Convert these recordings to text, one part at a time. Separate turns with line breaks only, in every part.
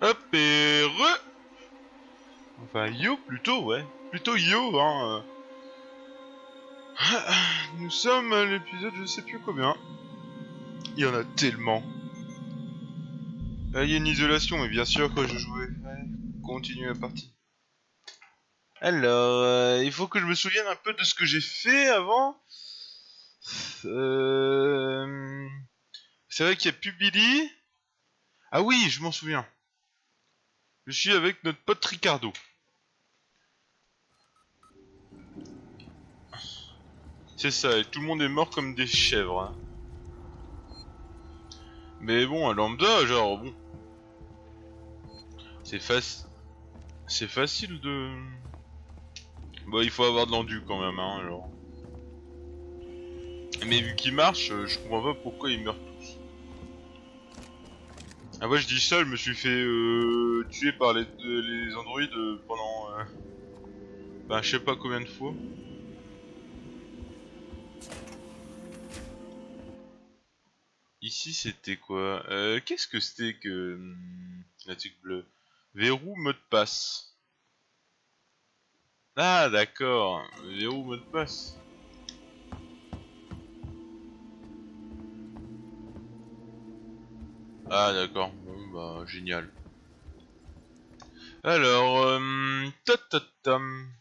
Hop et enfin yo plutôt, ouais. Plutôt yo, hein. Nous sommes à l'épisode je sais plus combien. Il y en a tellement. Il y a une isolation, mais bien sûr que je jouais. Ouais, continue la partie. Alors, il faut que je me souvienne un peu de ce que j'ai fait avant. C'est vrai qu'il y a plus Billy. Ah oui, je m'en souviens. Je suis avec notre pote Ricardo. C'est ça, et tout le monde est mort comme des chèvres. Hein. Mais bon, à lambda, genre, bon. C'est facile. C'est facile de... Bon, il faut avoir de l'endu quand même, hein, genre. Mais vu qu'il marche, je comprends pas pourquoi ils meurent tous. Ah ouais, je dis ça, je me suis fait tuer par les androïdes pendant... ben, je sais pas combien de fois. Ici, c'était quoi? Qu'est-ce que c'était que... la truc bleue? Verrou mot de passe. Ah, d'accord. Verrou mot de passe. Ah, d'accord. Bon, bah, génial. Alors, ta-ta-tam.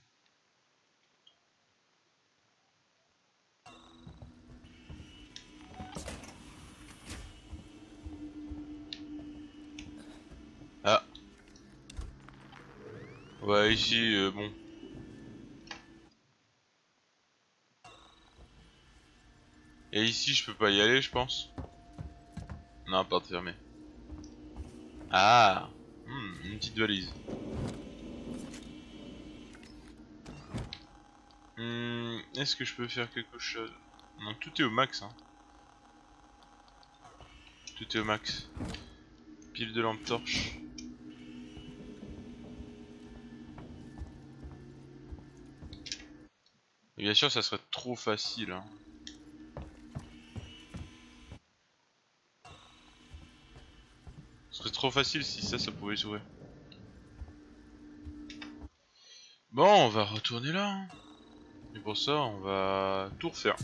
Ah, ouais, ici, bon. Et ici, je peux pas y aller, je pense. Non, porte fermée. Ah, une petite valise. Est-ce que je peux faire quelque chose? Non, tout est au max, hein. Tout est au max. Pile de lampe torche. Et bien sûr, ça serait trop facile, hein. Ce serait trop facile si ça pouvait s'ouvrir. Bon, on va retourner là. Hein. Et pour ça, on va tout refaire.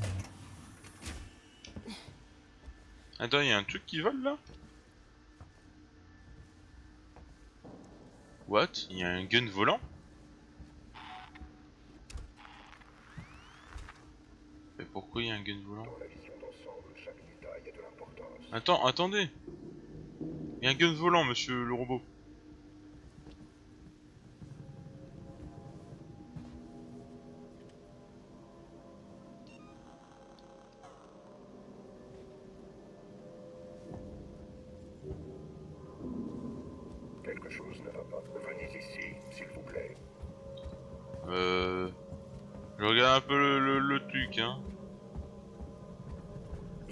Attends, il y a un truc qui vole là? What? Il y a un gun volant? Mais pourquoi il y a un gun volant? Attends, attendez! Il y a un gun volant, monsieur le robot.
Quelque chose ne va pas. Venez ici, s'il vous plaît.
Je regarde un peu le truc, hein.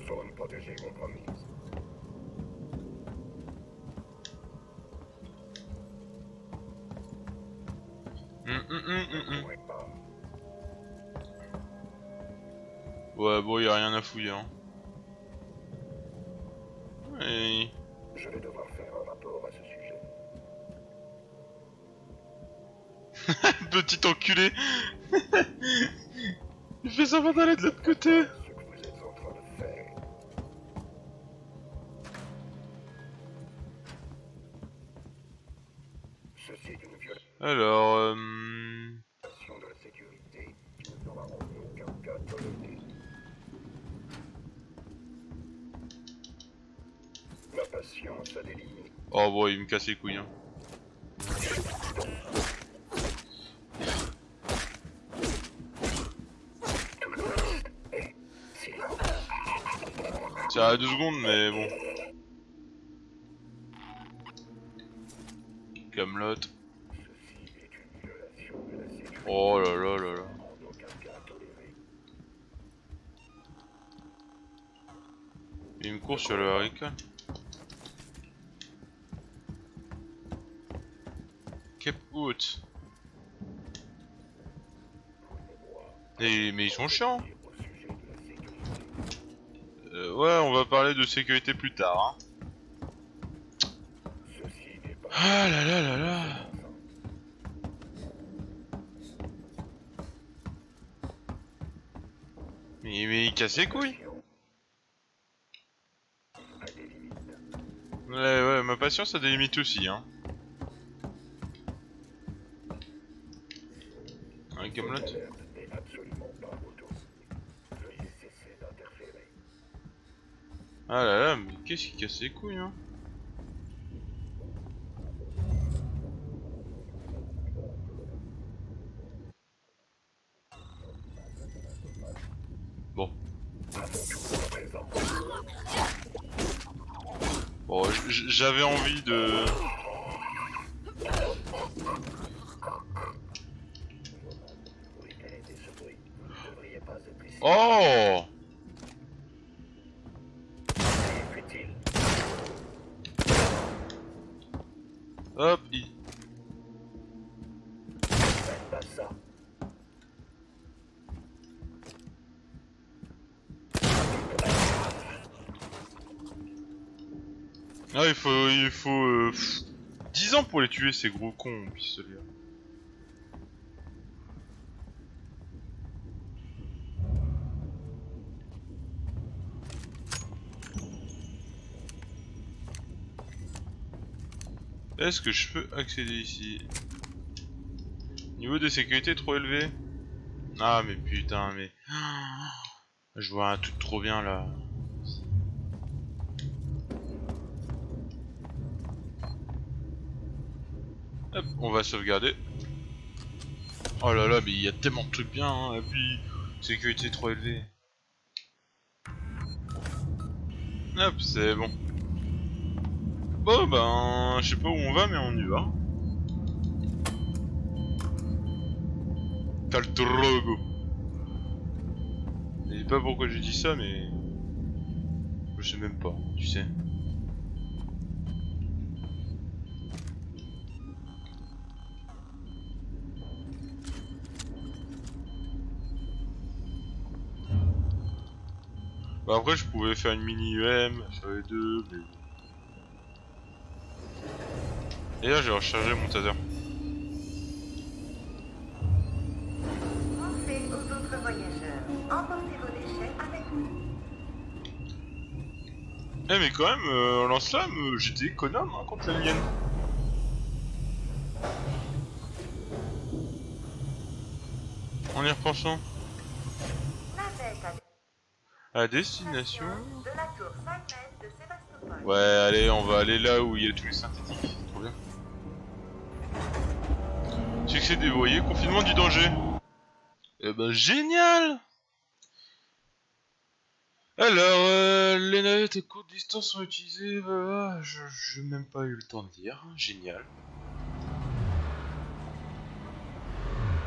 Zone protégée compromise. Ouais, pas.
Ouais, bon, y a rien à fouiller, hein. Ouais.
Je vais devoir faire un rapport à ce sujet.
Petit enculé. Il fait semblant d'aller de l'autre côté.
Ce que vous êtes en train de faire. Ceci est une
Alors,
violation de la sécurité. Nous n'aurons en aucun cas toléré. Ma patience a des limites.
Oh bon, il me casse les couilles, hein. Ça a 2 secondes, mais bon. Camelot.
Ceci est une violation de la sécurité.
Oh là là là là.
En aucun cas toléré.
Il me court sur le haricot. Cap Out. Mais ils sont chiants.
Au sujet de la sécurité.
Ouais, on va parler de sécurité plus tard. Hein.
Ceci n'est pas
Ah là là là là. Mais il casse les couilles.
À des limites.
Ouais, ma patience a des limites aussi, hein. Un Camelot.
L'alerte n'est absolument pas auto. Veuillez cesser d'interférer.
Ah là là, mais qu'est-ce qui casse les couilles, hein. Bon. Bon, j'avais envie de...
Oui, quel était ce bruit? Vous ne devriez pas être ici.
Oh!
C'est futile.
Hop,
Faites pas ça.
Ah, il faut 10 ans pour les tuer, ces gros cons, pistolets. Est-ce que je peux accéder ici? Niveau de sécurité trop élevé? Ah, mais putain, mais... Je vois un truc trop bien, là. Hop, on va sauvegarder. Oh là là, mais il y a tellement de trucs bien, hein, et puis... Sécurité trop élevée. Hop, c'est bon. Bon, ben... Je sais pas où on va, mais on y va. T'as le drogo. Je sais pas pourquoi j'ai dit ça, mais... Je sais même pas, tu sais. Bah après, je pouvais faire une mini UM sur les deux, mais... Et là, j'ai rechargé mon taser.
Pensez aux autres voyageurs. Emportez vos déchets avec vous.
Eh mais quand même, en lance-flamme, j'étais économe hein, contre l'alien. En y repensant.
Navette
À
à
destination...
destination de la tour Sainte-Mène de Sébastopol.
Ouais, allez, on va aller là où il y a tous les synthétiques. C'est trop bien. Succès dévoyé, confinement du danger. Eh ben, génial! Alors, les navettes à courte distance sont utilisées... j'ai même pas eu le temps de dire. Génial.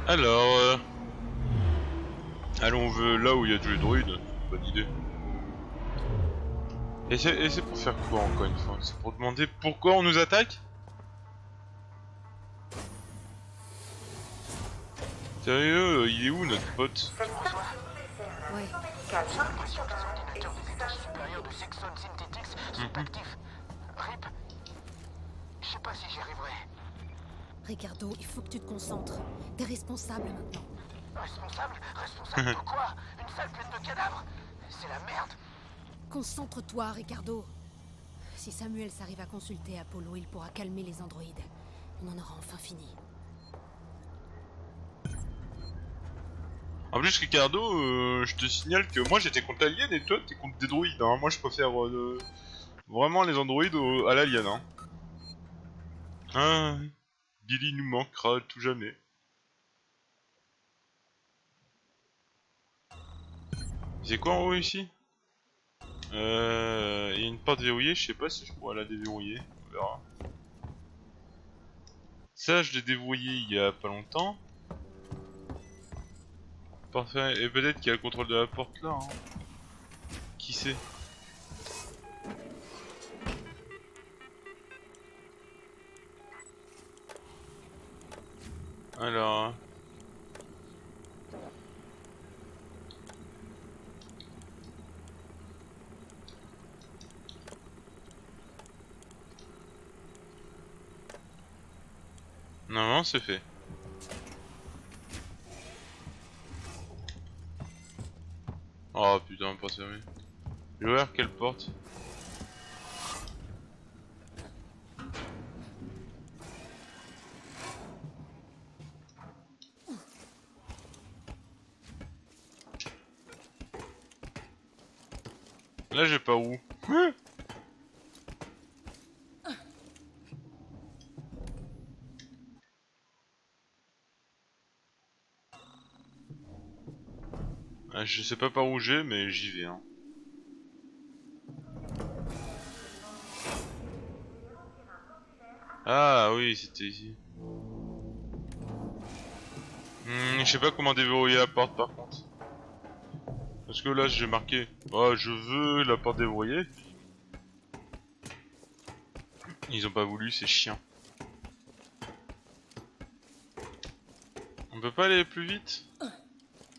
Alors, allons là où il y a tous les droïdes. Bonne idée. Et c'est pour faire quoi encore une fois? C'est pour demander pourquoi on nous attaque? Sérieux, il est où notre pote?
Cette station dessert la
Ouais.
maison médicale Jean-Christophe
L'impression que les
et
ordinateurs des étages supérieurs de
Système
Sexon Synthetics sont actifs. RIP. Je sais pas si j'y arriverai.
Ricardo, il faut que tu te concentres. T'es responsable maintenant.
Responsable? Responsable de quoi? Une salle pleine de cadavres? C'est la merde.
Concentre-toi, Ricardo. Si Samuel s'arrive à consulter Apollo, il pourra calmer les androïdes. On en aura enfin fini.
En plus, Ricardo, je te signale que moi j'étais contre l'alien et toi t'es contre des droïdes. Hein. Moi je préfère vraiment les androïdes à l'alien. Hein. Ah, Billy nous manquera tout jamais. C'est quoi en haut ici? Il y a une porte verrouillée, je sais pas si je pourrais la déverrouiller. On verra. Ça, je l'ai déverrouillé il y a pas longtemps. Parfait, et peut-être qu'il y a le contrôle de la porte là. Hein. Qui sait? Alors... Non, c'est fait. Oh putain, pas fermé. Je vais voir quelle porte. Là, j'ai pas où. Je sais pas par où j'ai, mais j'y vais. Hein. Ah oui, c'était ici. Je sais pas comment déverrouiller la porte par contre. Parce que là j'ai marqué, oh, je veux la porte déverrouillée. Ils ont pas voulu, c'est chiant. On peut pas aller plus vite?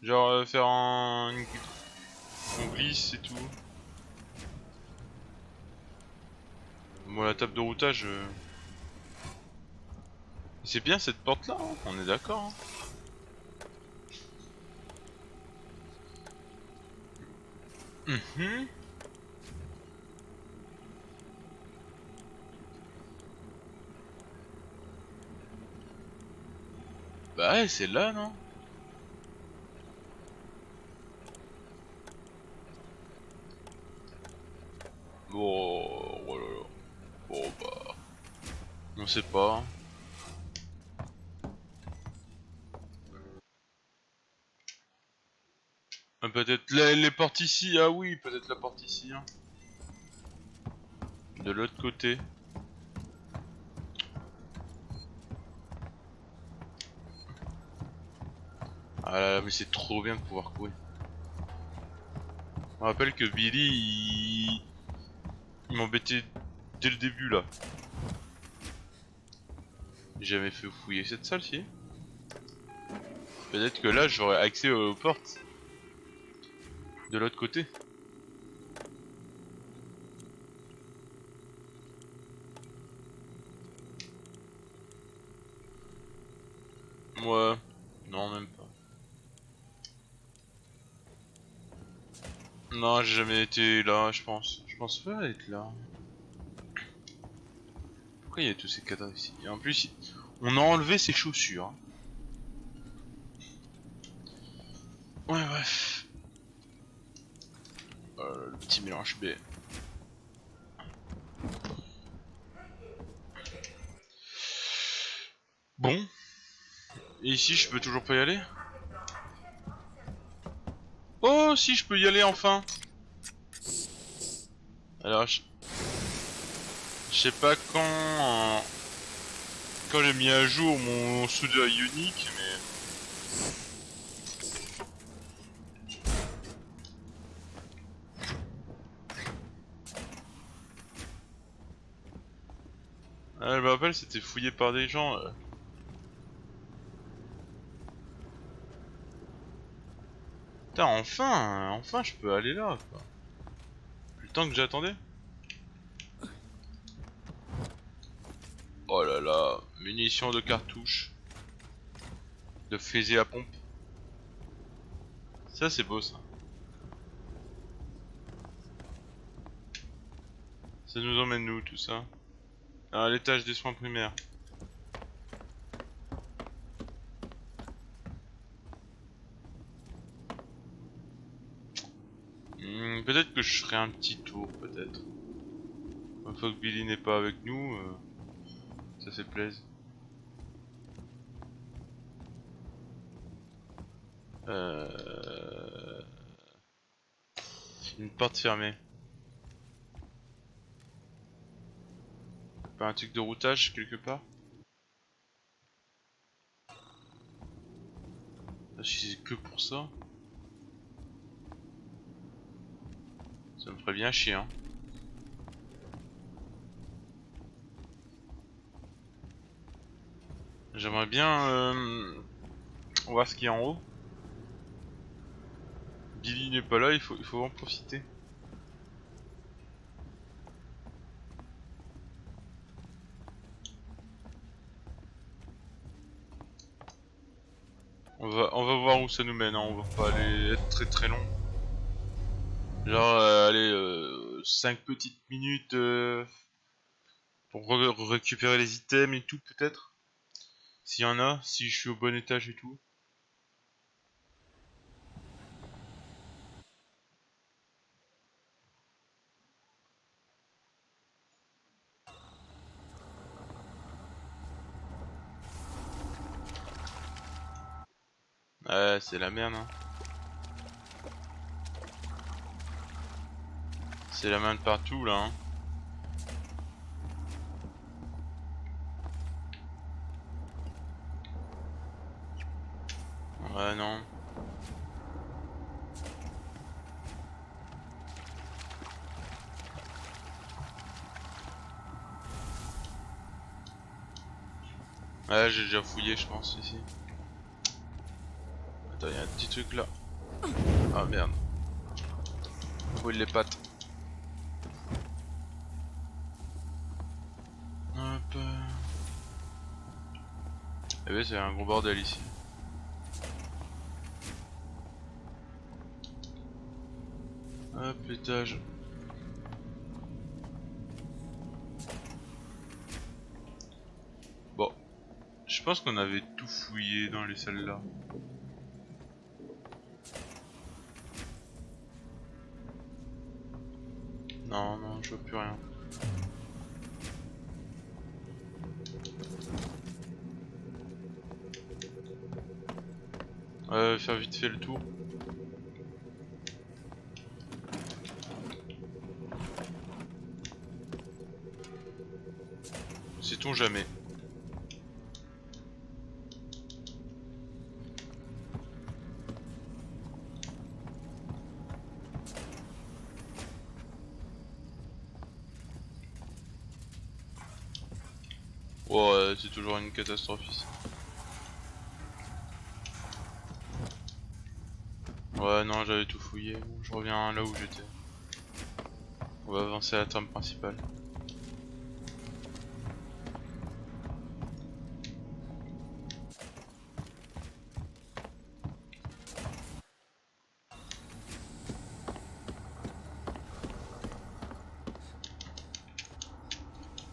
Genre faire on glisse et tout. Bon, la table de routage... C'est bien cette porte là, hein, on est d'accord. Hein. Mhm. Bah ouais, c'est là, non? Bon, oh là là. Bon bah... On sait pas. Ah, peut-être les portes ici, ah oui, peut-être la porte ici. Hein. De l'autre côté. Ah là là, mais c'est trop bien de pouvoir courir. On rappelle que Billy, il m'embêtait dès le début là. J'ai jamais fait fouiller cette salle ci. Peut-être que là j'aurai accès aux portes. De l'autre côté. Ouais. Non, même pas. Non, j'ai jamais été là, je pense. Je pense pas être là. Pourquoi il y a tous ces cadavres ici? Et en plus, on a enlevé ses chaussures. Ouais, bref. Le petit mélange B. Bon. Et ici, je peux toujours pas y aller? Oh, si, je peux y aller enfin. Alors, je sais pas quand j'ai mis à jour mon soudeur unique, mais... Ah, je me rappelle, c'était fouillé par des gens. Putain, enfin je peux aller là, quoi. Plus le temps que j'attendais. Oh là là, munitions de cartouches. De fusil à pompe. Ça, c'est beau, ça. Ça nous emmène où, tout ça? À l'étage des soins primaires. Peut-être que je ferai un petit tour, peut-être. Une fois que Billy n'est pas avec nous, ça fait plaisir. Une porte fermée. Pas un truc de routage quelque part? Si c'est que pour ça, ça me ferait bien chier, hein. J'aimerais bien voir ce qu'il y a en haut. Billy n'est pas là, il faut en profiter. On va voir où ça nous mène, hein. On va pas aller être très très long. Genre, allez, 5 petites minutes pour récupérer les items et tout, peut-être. S'il y en a, si je suis au bon étage et tout. Ouais, c'est la merde, hein. C'est la merde partout, là, hein. Ouais, non. Ouais, j'ai déjà fouillé, je pense, ici. Attends, y'a un petit truc là. Ah merde. Brûle les pattes. Hop. Eh ben, c'est un gros bordel ici. Hop, l'étage. Bon. Je pense qu'on avait tout fouillé dans les salles là. Non, non, je vois plus rien. Faire vite fait le tour. Sait-on jamais. Oh, c'est toujours une catastrophe ici. Ouais, non, j'avais tout fouillé. Bon, je reviens là où j'étais. On va avancer à la trame principale.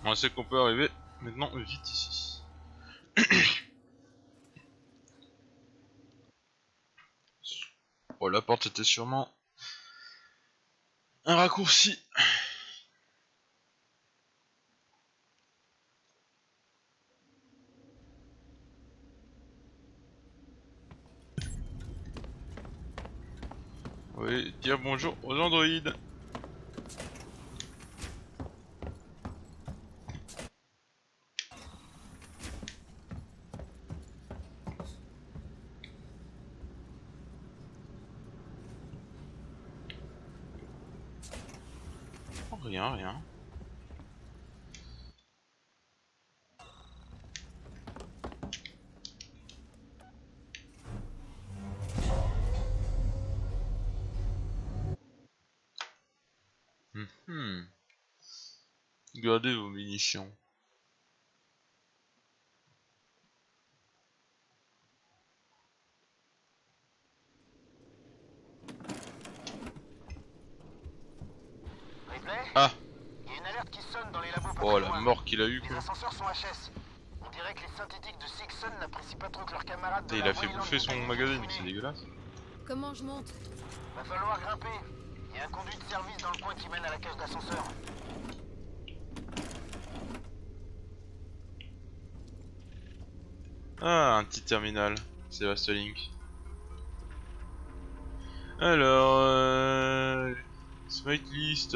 On sait qu'on peut arriver maintenant vite ici. Oh, la porte était sûrement un raccourci. Oui, dire bonjour aux androïdes. Oh, rien, rien. Gardez vos munitions.
Ripley,
Ah,
il y a une alerte qui sonne dans les labos pas
oh
très
la
loin.
mort qu'il a eu
Les
quoi.
ascenseurs sont HS. On dirait que les synthétiques de Sixon n'apprécient pas trop que leurs camarades de
Et il
la
a fait
Wayland
bouffer son
Company
magazine,
viennent
c'est
fumer.
dégueulasse.
Comment je monte?
Va falloir grimper. Il y a un conduit de service dans le coin qui mène à la cage d'ascenseur.
Ah, un petit terminal. C'est Vastelink. Alors, Smite list.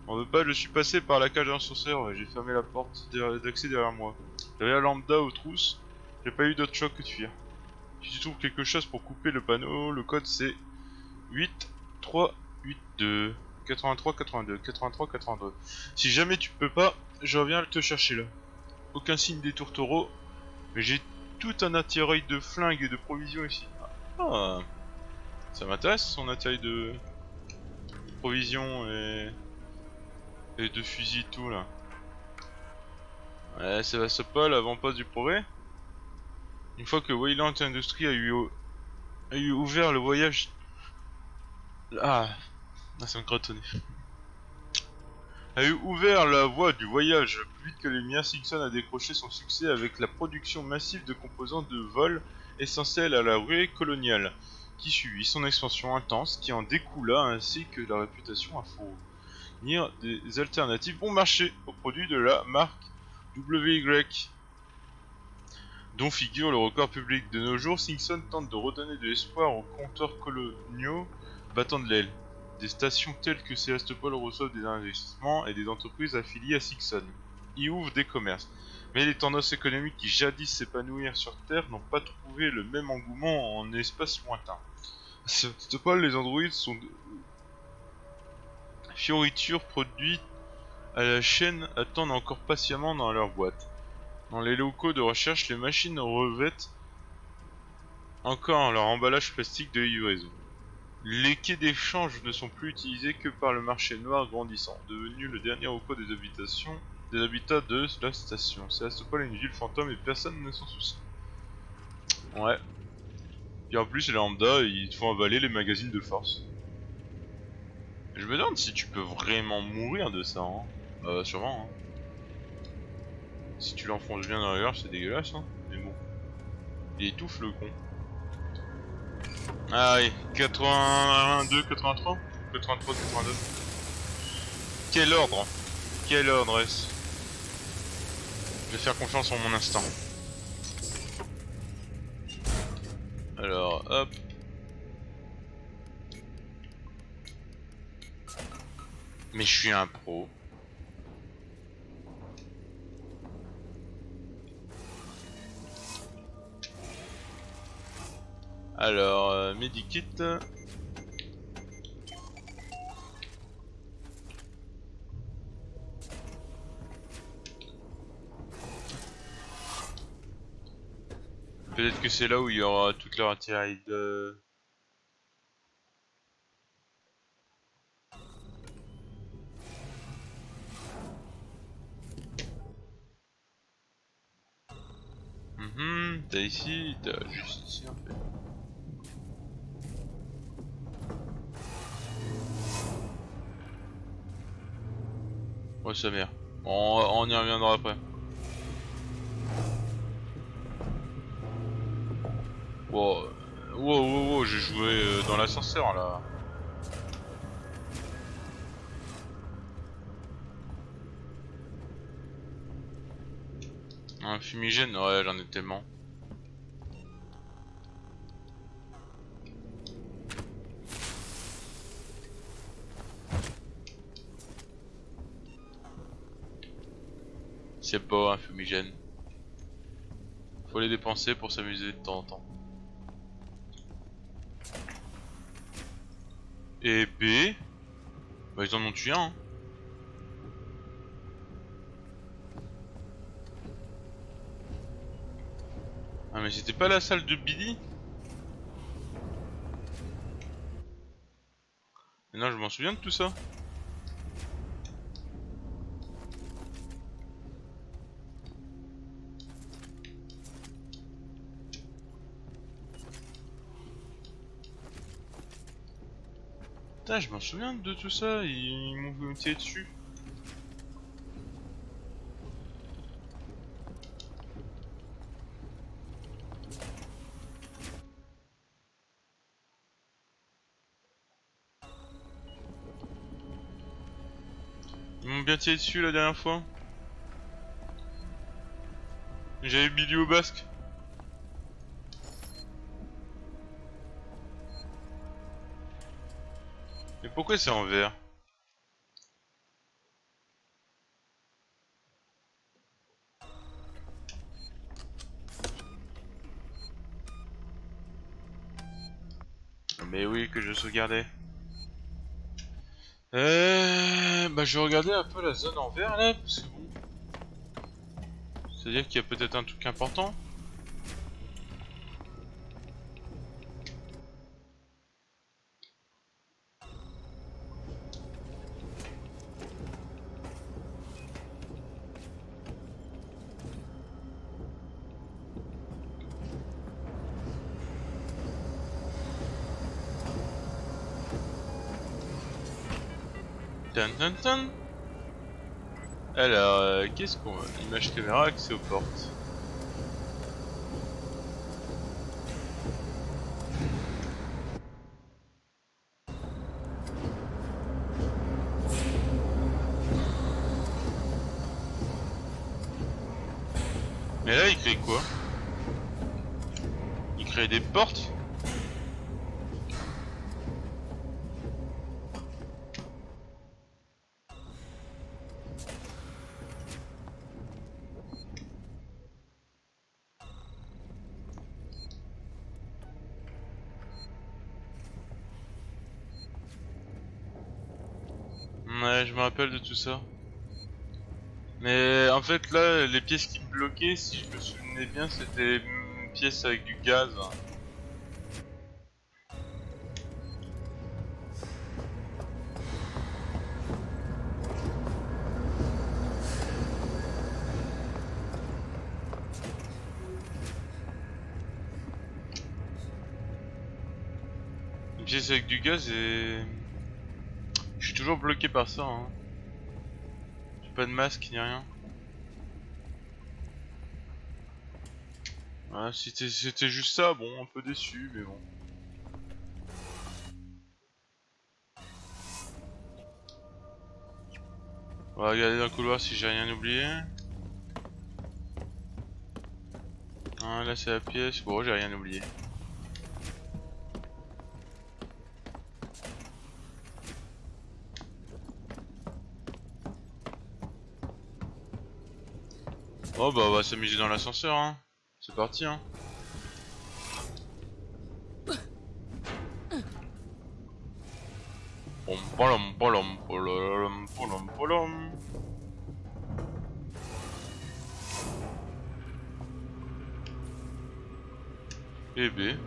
On veut pas, je suis passé par la cage d'ascenseur et j'ai fermé la porte d'accès derrière moi. J'avais la lambda aux trousses, j'ai pas eu d'autre choc que de fuir. Si tu trouves quelque chose pour couper le panneau, le code c'est 8382 83 82 83 82. Si jamais tu peux pas, je reviens te chercher là. Aucun signe des tourtereaux, mais j'ai tout un attirail de flingues et de provisions ici. Ah, ça m'intéresse son attirail de provisions et de fusils et tout là. Ouais, Sébastopol, avant-poste du progrès. Une fois que Wayland Industries a eu ouvert le voyage... Ah, ça me gratonnait. A eu ouvert la voie du voyage plus vite que les miens, Simpson a décroché son succès avec la production massive de composants de vol essentiels à la ruée coloniale, qui suivit son expansion intense qui en découla ainsi que la réputation à fournir des alternatives bon marché aux produits de la marque WY, dont figure le record public. De nos jours, Simpson tente de redonner de l'espoir aux compteurs coloniaux battant de l'aile. Des stations telles que Sélastopol reçoivent des investissements et des entreprises affiliées à Simpson y ouvrent des commerces. Mais les tendances économiques qui jadis s'épanouirent sur Terre n'ont pas trouvé le même engouement en espace lointain. À Sélastopol, les androïdes sont de fioritures produites à la chaîne attendent encore patiemment dans leur boîte. Dans les locaux de recherche, les machines revêtent encore leur emballage plastique de livraison. Les quais d'échange ne sont plus utilisés que par le marché noir grandissant, devenu le dernier recours des habitats de la station. Sélastopol est une ville fantôme et personne ne s'en soucie. Ouais. Et en plus, les lambda, ils te font avaler les magazines de force. Je me demande si tu peux vraiment mourir de ça, hein. Sûrement, hein. Si tu l'enfonces bien dans la gorge, c'est dégueulasse, hein. Mais bon. Il étouffe le con. Ah oui, 82, 83 83, 82. Quel ordre? Quel ordre est-ce? Je vais faire confiance en mon instinct. Alors, hop. Mais je suis un pro. Alors, medikit. Peut-être que c'est là où il y aura toute leur artillerie de... T'as ici, t'as juste ici en fait. Ouais, sa mère. On y reviendra après. Wow, wow, j'ai joué dans l'ascenseur là. Un fumigène, ouais, j'en ai tellement. C'est pas un fumigène. Faut les dépenser pour s'amuser de temps en temps. Et B, bah ils en ont tué un. Hein. Ah mais c'était pas la salle de Billy? Mais non, je m'en souviens de tout ça. Putain, je m'en souviens de tout ça, ils m'ont tiré dessus. Ils m'ont bien tiré dessus la dernière fois. J'avais Billy au basque. Mais pourquoi c'est en vert? Mais oui, que je sauvegardais. Bah je vais regarder un peu la zone en vert là, parce que bon... C'est-à-dire qu'il y a peut-être un truc important. Tan tan tan. Alors, qu'est-ce qu'on a? Image caméra, accès aux portes. Mais là, il crée quoi? Il crée des portes? Ouais, je me rappelle de tout ça. Mais en fait là, les pièces qui me bloquaient, si je me souvenais bien, c'était une pièce avec du gaz. Une pièce avec du gaz et... Je suis toujours bloqué par ça, hein. J'ai pas de masque ni rien. Ouais, si c'était juste ça, bon, un peu déçu, mais bon. On va regarder dans le couloir si j'ai rien oublié. Ah, là c'est la pièce, bon j'ai rien oublié. Oh bah on va s'amuser dans l'ascenseur, hein. C'est parti, hein. Pom polom polom polom polom polom. Eh B.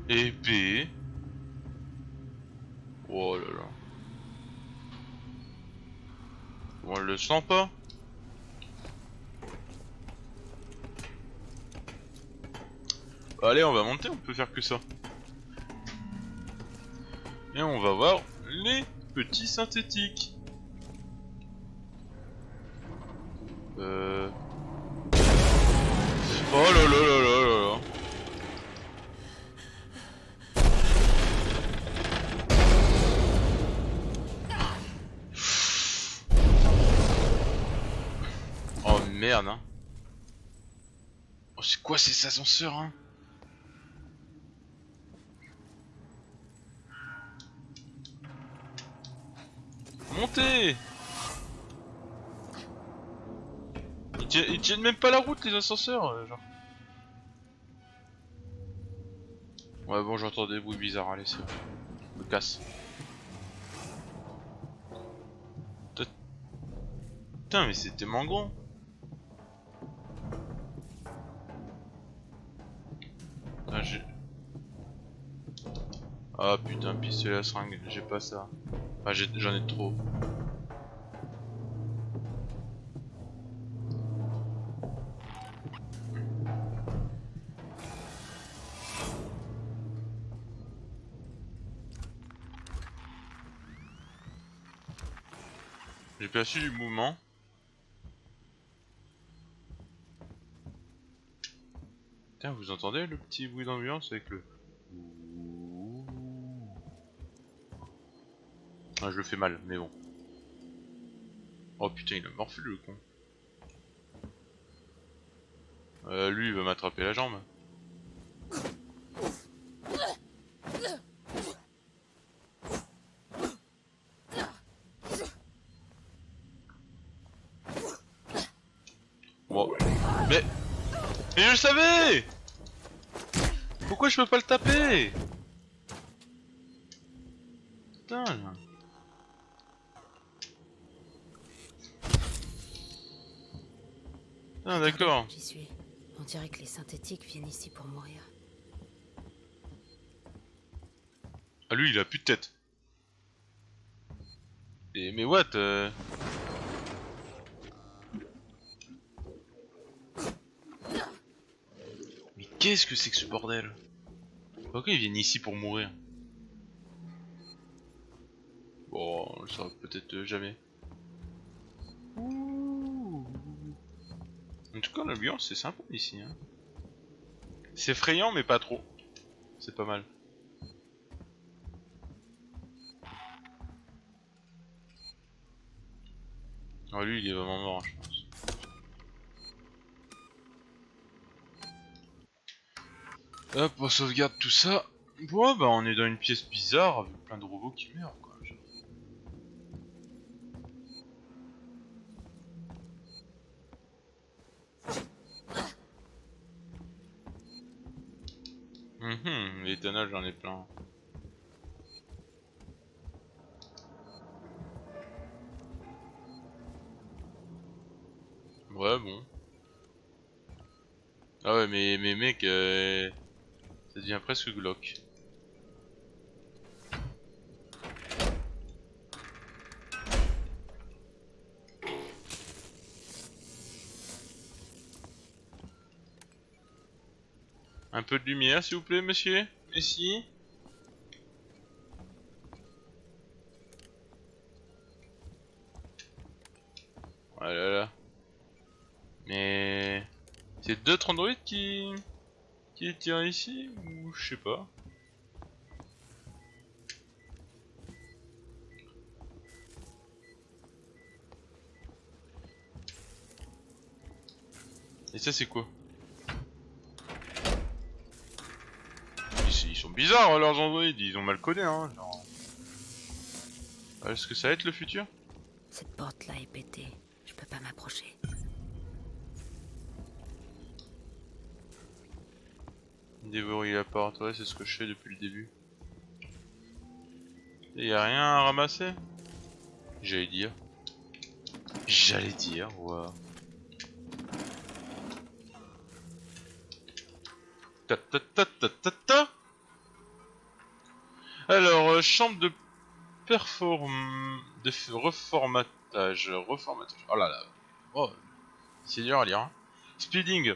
Et B. Oh là là. On le sent pas. Allez, on va monter, on peut faire que ça. Et on va voir les petits synthétiques. Oh là là là là là là. Oh merde, hein. Oh, c'est quoi ces ascenseurs, hein? Montez! Ils tiennent même pas la route, les ascenseurs, genre. Ouais, bon, j'entends des bruits bizarres, allez, c'est bon. Je me casse. Putain, mais c'est tellement grand. Putain, j'ai... Ah putain, pistolet à seringue, j'ai pas ça. Ah, j'en ai trop. J'ai perçu du mouvement. Putain, vous entendez le petit bruit d'ambiance avec le... Ah, je le fais mal, mais bon. Oh putain, il a morflé le con. Lui, il va m'attraper la jambe. Bon. Mais je le savais! Pourquoi je peux pas le taper? Putain. Ah d'accord.
J'y suis. On dirait que les synthétiques viennent ici pour mourir.
Ah lui, il a plus de tête. Et mais what qu'est-ce que c'est que ce bordel? Pourquoi ils viennent ici pour mourir? Bon, on le saura peut-être jamais. Ouh. En tout cas, l'ambiance c'est sympa ici. Hein. C'est effrayant, mais pas trop. C'est pas mal. Oh, lui, il est vraiment mort, je pense. Hop, on sauvegarde tout ça. Bon, bah, on est dans une pièce bizarre avec plein de robots qui meurent, quoi. Les tunnels, j'en ai plein. Ouais, bon. Ah ouais, mais mec, ça devient presque glauque. Un peu de lumière, s'il vous plaît, monsieur? Ici? Oh là là. Mais... c'est d'autres androïdes qui tirent ici? Ou je sais pas. Et ça, c'est quoi? Ils sont bizarres, hein, leurs androïdes. Ils ont mal codé, hein. Genre... est-ce que ça va être le futur?
Cette porte-là est pétée. Je peux pas m'approcher.
Dévorer la porte, ouais, c'est ce que je fais depuis le début. Et y a rien à ramasser? J'allais dire. Ouais. Ta ta ta ta ta ta. Alors, chambre de reformatage. Oh là là. Oh, c'est dur à lire. Hein. Speeding.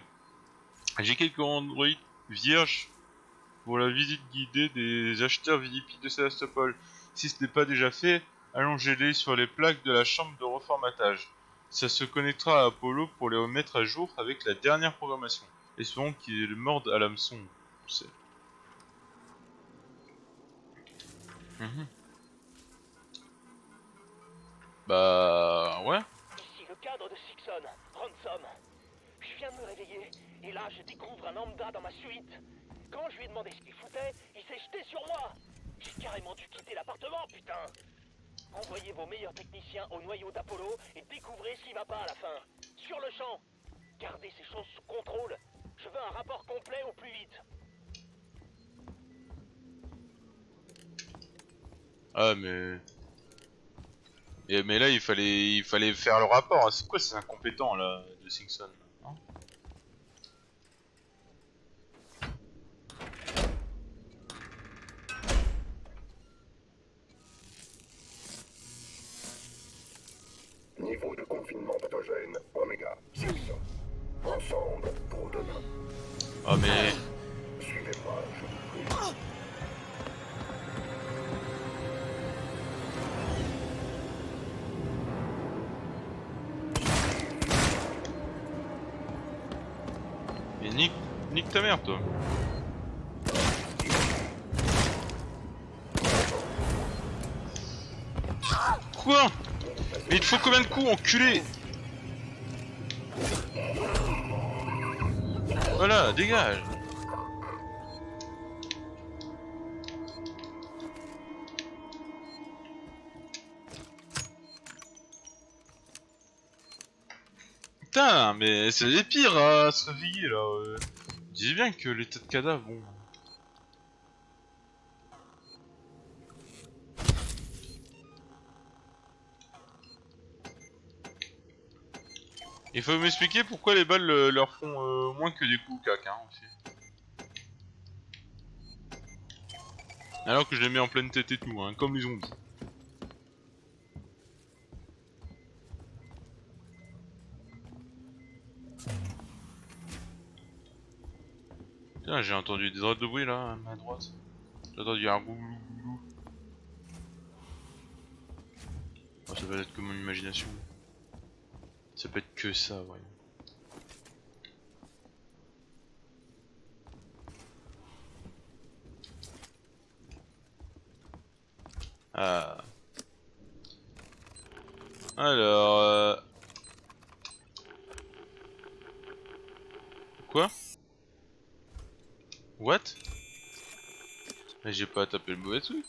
J'ai quelques androïdes vierges pour la visite guidée des acheteurs VIP de Sébastopol. Si ce n'est pas déjà fait, allongez-les sur les plaques de la chambre de reformatage. Ça se connectera à Apollo pour les remettre à jour avec la dernière programmation. Espérons qu'ils mordent à l'hameçon. Mhm. Bah ouais.
Ici le cadre de Sixon, Ransom. Je viens de me réveiller, et là je découvre un lambda dans ma suite. Quand je lui ai demandé ce qu'il foutait, il s'est jeté sur moi. J'ai carrément dû quitter l'appartement, putain. Envoyez vos meilleurs techniciens au noyau d'Apollo et découvrez s'il va pas à la fin. Sur le champ. Gardez ces choses sous contrôle. Je veux un rapport complet au plus vite.
Ah mais là il fallait faire le rapport. Hein. C'est quoi ces incompétents là de Simpson hein?
Niveau de confinement pathogène, Oméga 6. Ensemble pour demain.
Ah mais
Suivez-moi, je vous prie.
mais nique ta mère toi. Quoi? Mais il te faut combien de coups enculé? Voilà, dégage. Putain, mais c'est les pires à se réveiller là. Je disais bien que l'état de cadavre, bon. Il faut m'expliquer pourquoi les balles leur font moins que des coups cac, hein, aussi. Alors que je les mets en pleine tête et tout, hein, comme les zombies. Putain, j'ai entendu des drôles de bruit là, à droite. J'ai entendu un goulou. Oh, ça va être que mon imagination. Ça peut être que ça, voyons. Ah. Alors, quoi? What? Mais j'ai pas tapé le mauvais truc.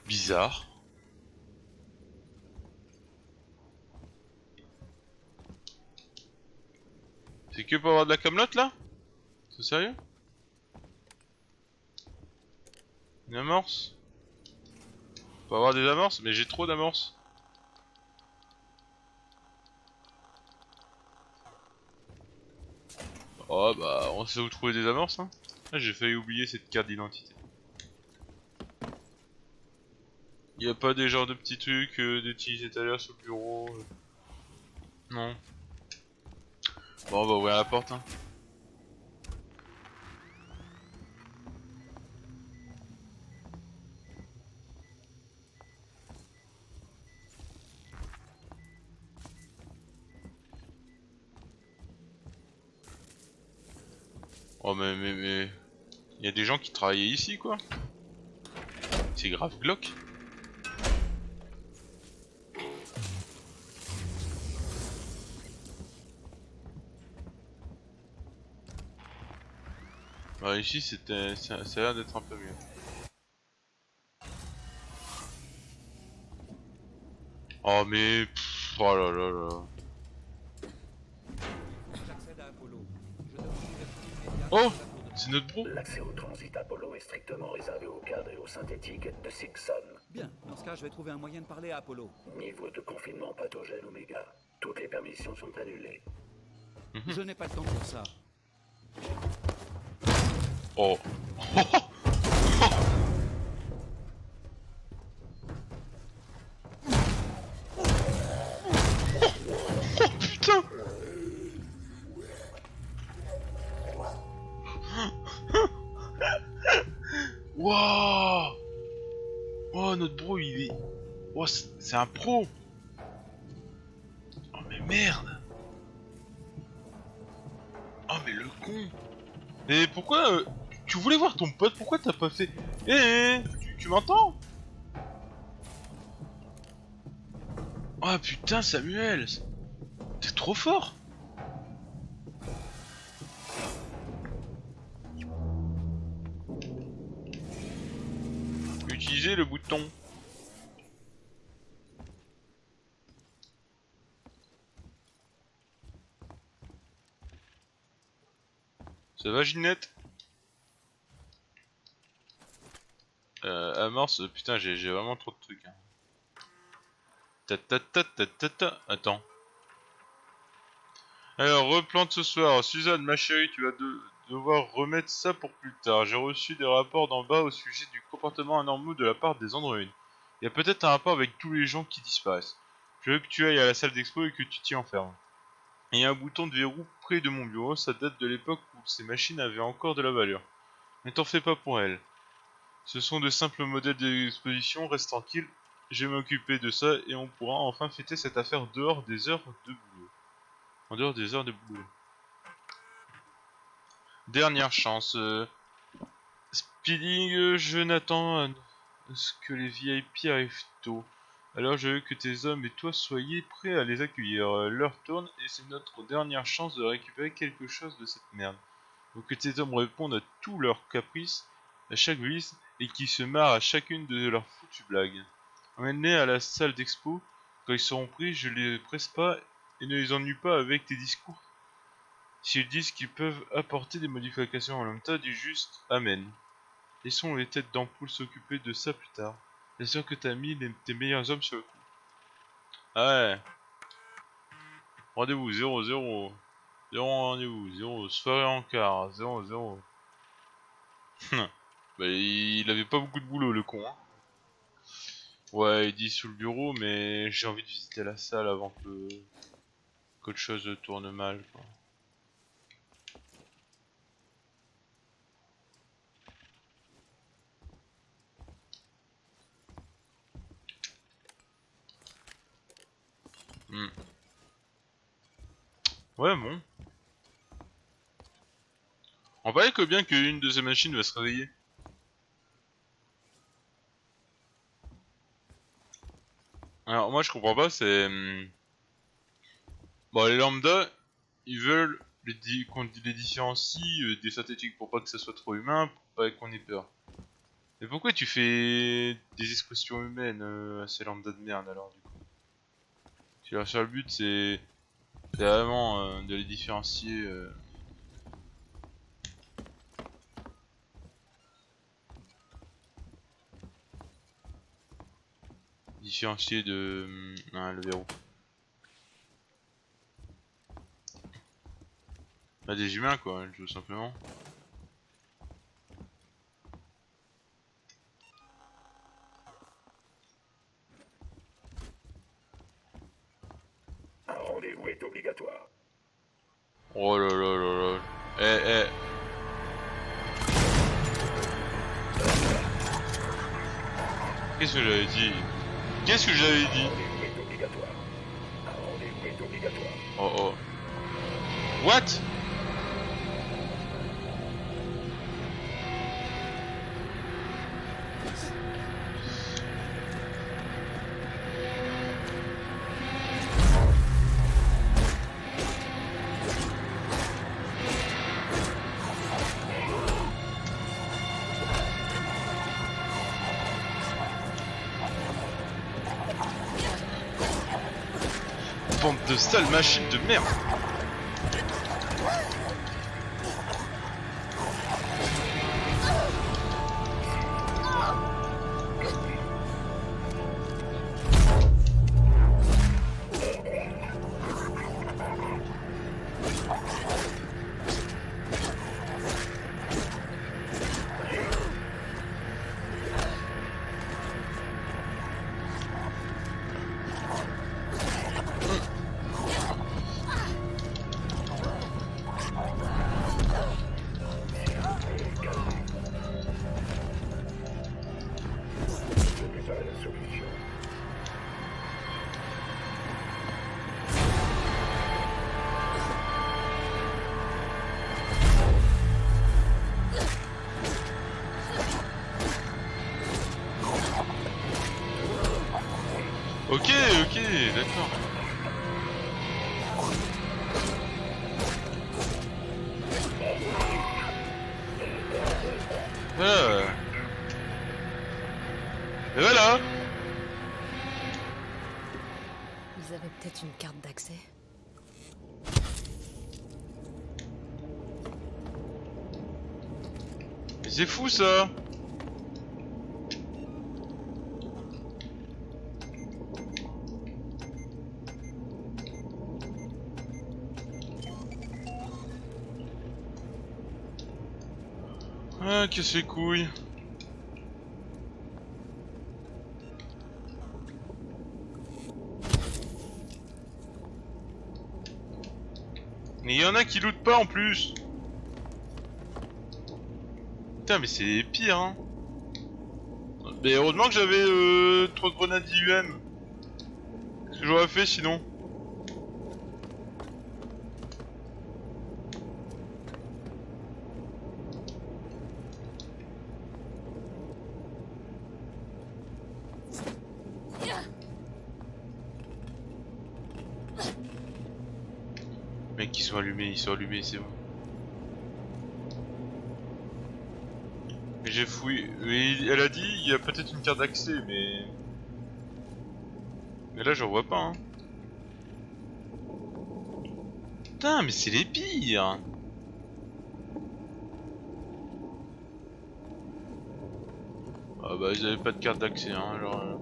Bizarre. C'est que pour avoir de la camelote là? C'est sérieux? Une amorce? Pour avoir des amorces? Mais j'ai trop d'amorces. Oh bah on sait où trouver des amorces hein. Ah, j'ai failli oublier cette carte d'identité. Y a pas des genres de petits trucs d'utiliser tout à l'heure sur le bureau Non. Bon on va ouvrir la porte hein. Oh mais... Y a des gens qui travaillaient ici quoi. C'est grave glauque. Bah ici c'était... ça a l'air d'être un peu mieux. Oh mais... pff, oh là là là.
J'accède à Apollo. Je demande l'ouverture immédiate
Oh,
de la tour de-
c'est notre bro.
L'accès au transit Apollo est strictement réservé aux cadres et aux synthétiques de Sixon.
Bien, dans ce cas, je vais trouver un moyen de parler à Apollo.
Niveau de confinement pathogène Oméga. Toutes les permissions sont annulées.
Je n'ai pas le temps pour ça.
Oh. Oh putain. Wouah. Oh notre bro il est... Oh c'est un pro. Oh mais merde. Oh mais le con. Mais pourquoi tu voulais voir ton pote, pourquoi t'as pas fait... tu m'entends? Oh putain Samuel. T'es trop fort. Utilisez le bouton. Ça va Ginette? Amorce, putain j'ai vraiment trop de trucs. Hein. Attends. Alors replante ce soir. Suzanne ma chérie tu vas devoir remettre ça pour plus tard. J'ai reçu des rapports d'en bas au sujet du comportement anormal de la part des androïdes. Il y a peut-être un rapport avec tous les gens qui disparaissent. Je veux que tu ailles à la salle d'expo et que tu t'y enfermes. Il y a un bouton de verrou près de mon bureau, ça date de l'époque où ces machines avaient encore de la valeur. Mais t'en fais pas pour elles. Ce sont de simples modèles d'exposition, reste tranquille, je vais m'occuper de ça et on pourra enfin fêter cette affaire dehors des heures de boulot. En dehors des heures de boulot. Dernière chance. Speeding, je n'attends à ce que les VIP arrivent tôt. Alors je veux que tes hommes et toi soyez prêts à les accueillir. L'heure tourne et c'est notre dernière chance de récupérer quelque chose de cette merde. Faut que tes hommes répondent à tous leurs caprices, à chaque glisse, et qu'ils se marrent à chacune de leurs foutues blagues. Emmène-les à la salle d'expo. Quand ils seront pris, je les presse pas et ne les ennuie pas avec tes discours. S'ils disent qu'ils peuvent apporter des modifications en l'homme, dis juste Amen. Laissons les têtes d'ampoule s'occuper de ça plus tard. Bien sûr que t'as mis tes meilleurs hommes sur le coup. Ah ouais. Rendez-vous 0-0. 0 rendez-vous, 0 soirée en quart, 0-0. Bah il avait pas beaucoup de boulot le con hein. Ouais, il dit sous le bureau, mais j'ai envie de visiter la salle avant que qu'autre chose tourne mal, quoi. Hmm. Ouais, bon. On paraît que bien qu'une de ces machines va se réveiller. Alors moi je comprends pas, c'est... Bon, les lambda, ils veulent qu'on les différencie des synthétiques pour pas que ça soit trop humain, pour pas qu'on ait peur. Mais pourquoi tu fais des expressions humaines à ces lambda de merde alors du coup? Si leur seul but c'est vraiment de les différencier... Différencier de... le verrou. Bah des humains quoi, tout simplement.
Un rendez-vous est obligatoire.
Oh là là là là. Eh. Qu'est-ce que j'avais dit? Qu'est-ce que j'avais dit?
Un rendez-vous est obligatoire. Un rendez-vous est obligatoire.
Oh. What? Bande de sales machines de merde!
C'est ça la solution.
Ok, d'accord. Voilà. Et voilà.
Ils avaient peut-être une carte d'accès.
Mais c'est fou ça. Ah, casse les couilles. Mais il y en a qui lootent pas en plus. Putain, mais c'est les pires, hein. Mais heureusement que j'avais 3 grenades IUM. Qu'est-ce que j'aurais fait sinon? Mec, ils sont allumés, c'est bon. Mais j'ai fouillé. Mais elle a dit, il y a peut-être une carte d'accès, mais... Mais là, j'en vois pas, hein. Putain, mais c'est les pires! Ah bah, ils avaient pas de carte d'accès, hein, genre...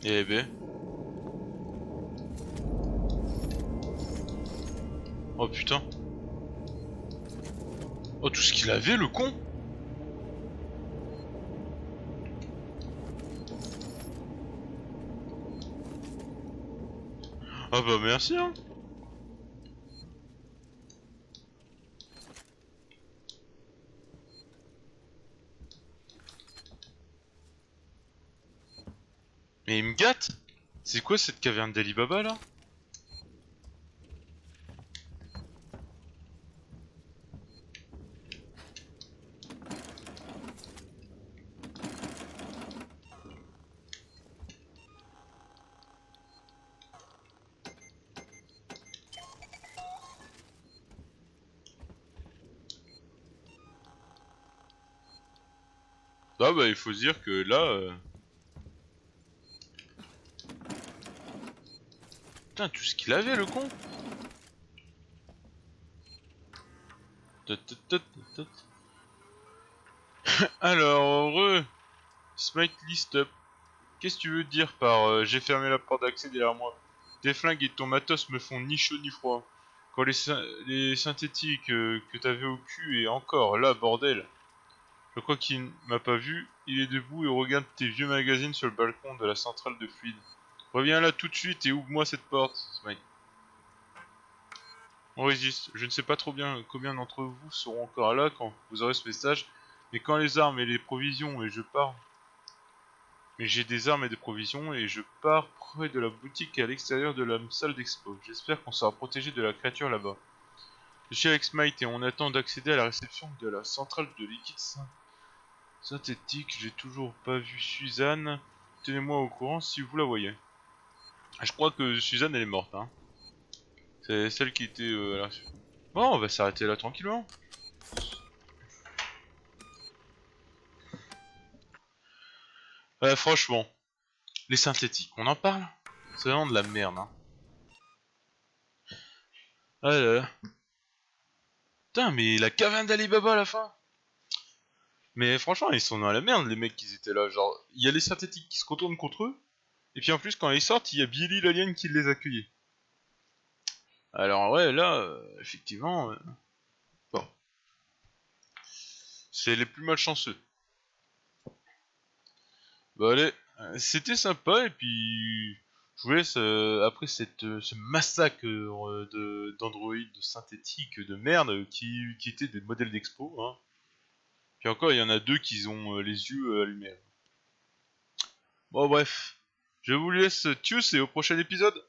Eh ben. Oh putain. Oh tout ce qu'il avait le con. Ah bah merci hein. Mais il me gâte. C'est quoi cette caverne d'Ali Baba là? Ah bah il faut se dire que là... Putain tout ce qu'il avait le con. Tut, tut, tut, tut, tut. Alors, Smite list up. Qu'est-ce que tu veux dire par j'ai fermé la porte d'accès derrière moi? Tes flingues et ton matos me font ni chaud ni froid. Quand les synthétiques que t'avais au cul et encore, là, bordel. Je crois qu'il m'a pas vu. Il est debout et regarde tes vieux magazines sur le balcon de la centrale de fluide. Reviens là tout de suite et ouvre-moi cette porte, Smite. On résiste. Je ne sais pas trop bien combien d'entre vous seront encore là quand vous aurez ce message, mais quand les armes et les provisions et je pars... Mais j'ai des armes et des provisions et je pars près de la boutique à l'extérieur de la salle d'expo. J'espère qu'on sera protégé de la créature là-bas. Je suis avec Smite et on attend d'accéder à la réception de la centrale de liquide synthétique. J'ai toujours pas vu Suzanne. Tenez-moi au courant si vous la voyez. Je crois que Suzanne elle est morte hein. C'est celle qui était là. Bon, on va s'arrêter là tranquillement. Franchement, les synthétiques, on en parle? C'est vraiment de la merde hein. Ah là là. Putain, mais la caverne d'Alibaba à la fin. Mais franchement, ils sont dans la merde, les mecs qui étaient là. Genre, il y a les synthétiques qui se retournent contre eux. Et puis en plus, quand ils sortent, il y a Billy l'alien qui les accueillait. Alors ouais, là, effectivement, bon, c'est les plus malchanceux. Bah allez, c'était sympa et puis je vous laisse après ce massacre d'androïdes synthétiques de merde qui étaient des modèles d'expo. Hein. Puis encore, il y en a deux qui ont les yeux allumés. Bon bref, je vous laisse tchuss et au prochain épisode.